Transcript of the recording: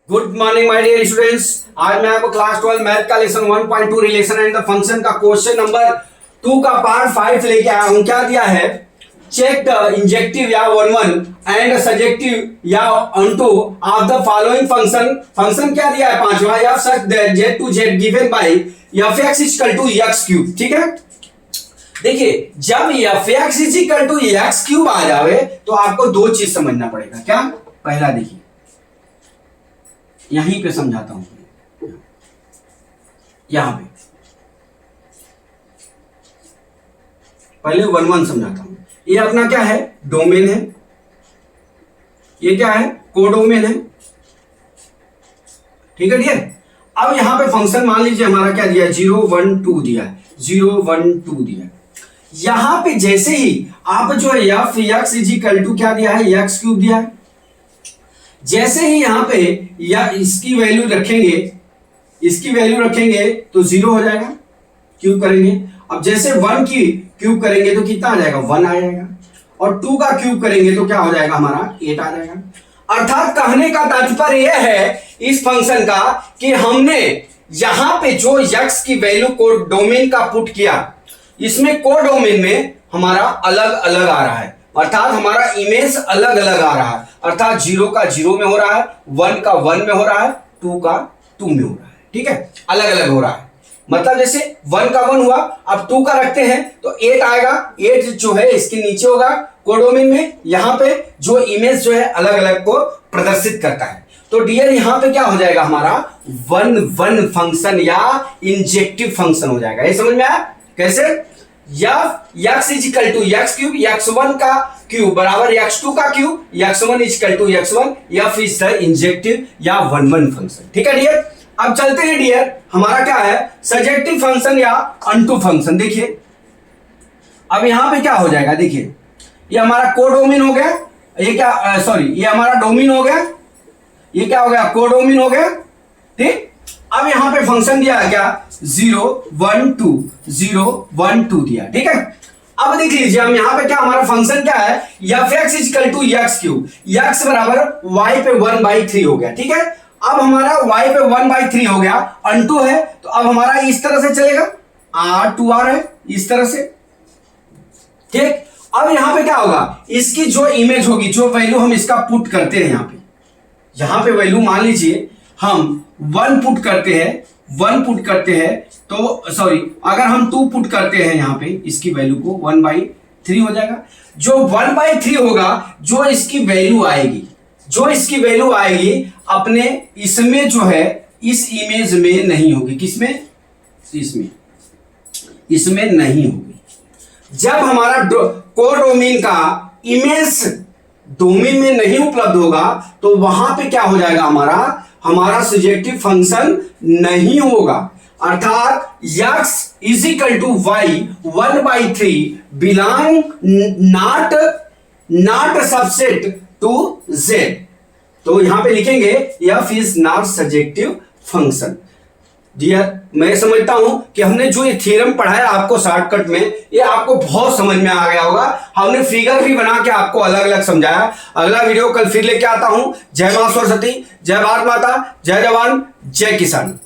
Good morning my dear students. आज मैं आपको क्लास 12 मैथ का lesson 1.2 relation and the function का क्वेश्चन नंबर 2 का पार्ट 5 लेके आया हूं। क्या दिया है? चेक द इंजेक्टिव या 1 एंड सजेक्टिव या onto of the following function. Function क्या दिया है? पांचवा या such that z to z given by f(x = x³). ठीक है, देखिए जब f(x = x³ आ जावे तो आपको दो चीज समझना पड़ेगा। क्या? पहला देखिए, यहीं पे समझाता हूं, यहां पे पहले 1 समझाता हूं। ये अपना क्या है? डोमेन है। ये क्या है? कोडोमेन है। ठीक है डियर। अब यहां पे फंक्शन मान लीजिए हमारा क्या दिया? 0 1 2 दिया है, 0 1 2 दिया। यहां पे जैसे ही आप जो है f(x = क्या दिया है? x³ दिया है। जैसे ही यहां पे या इसकी वैल्यू रखेंगे तो 0 हो जाएगा, क्यूब करेंगे। अब जैसे 1 की क्यूब करेंगे तो कितना आ जाएगा? 1 आ जाएगा। और 2 का क्यूब करेंगे तो क्या हो जाएगा? हमारा 8 आ जाएगा। अर्थात कहने का तात्पर्य यह है इस फंक्शन का कि हमने यहां पे जो x की वैल्यू को डोमेन का पुट किया, इसमें कोडोमेन में हमारा अलग अलग आ रहा है, अर्थात हमारा इमेज अलग अलग आ रहा है। अर्थात 0 का 0 में हो रहा है, 1 का 1 में हो रहा है, 2 का 2 में हो रहा है। ठीक है, अलग अलग हो रहा है। मतलब जैसे 1 का 1 हुआ, अब 2 का रखते हैं तो 8 आएगा। 8 जो है इसके नीचे होगा कोडोमेन में। यहां पे जो इमेज जो है अलग अलग को प्रदर्शित करता है। तो डियर यहां पे क्या हो जाएगा? हमारा 1 फंक्शन या इंजेक्टिव फंक्शन हो जाएगा। ये समझ में आया? कैसे? f(x = x³), x1 का क्यूब बराबर x2 का cube, x1 = x1, f is the injective या 1 फंक्शन। ठीक है डियर। अब चलते हैं डियर, हमारा क्या है? सजेक्टिव फंक्शन या अनटू फंक्शन। देखिए अब यहां पे क्या हो जाएगा? देखिए ये हमारा कोडोमेन हो गया, ये क्या सॉरी ये हमारा डोमेन हो गया, ये क्या हो गया? कोडोमेन हो गया। ठीक, अब यहां पे फंक्शन दिया है क्या? 0 1 2 0 1 2 दिया। ठीक है, अब देख लीजिए हम यहां पे क्या हमारा फंक्शन क्या है? f(x = x³), x बराबर y पे 1/3 हो गया। ठीक है, अब हमारा y पे 1/3 हो गया, अनटू है तो अब हमारा इस तरह से चलेगा, r2r है इस तरह से। ठीक, अब यहां पे क्या होगा? इसकी जो इमेज होगी, जो वैल्यू हम इसका पुट करते हैं यहां पे वैल्यू मान लीजिए हम 1 पुट करते हैं तो सॉरी अगर हम 2 पुट करते हैं यहां पे इसकी वैल्यू को 1/3 हो जाएगा। जो 1/3 होगा, जो इसकी वैल्यू आएगी अपने इसमें जो है इस इमेज में नहीं होगी। किसमें? इसमें नहीं होगी। जब हमारा कोडोमेन का इमेज डोमेन में नहीं उपलब्ध होगा तो वहां पे क्या हो जाएगा? हमारा सजेक्टिव फंक्शन नहीं होगा। अर्थात x = y 1/3 belong not subset to z। तो यहां पे लिखेंगे f is not surjective function. Dear मैं समझता हूं कि हमने जो ये थ्योरम पढ़ाया आपको शॉर्टकट में, ये आपको बहुत समझ में आ गया होगा। हमने फिगर भी बना के आपको अलग अलग समझाया। अगला वीडियो कल फिर लेके आता हूं। जय मां सरस्वती, जय भारत माता, जय जवान, जय किसान।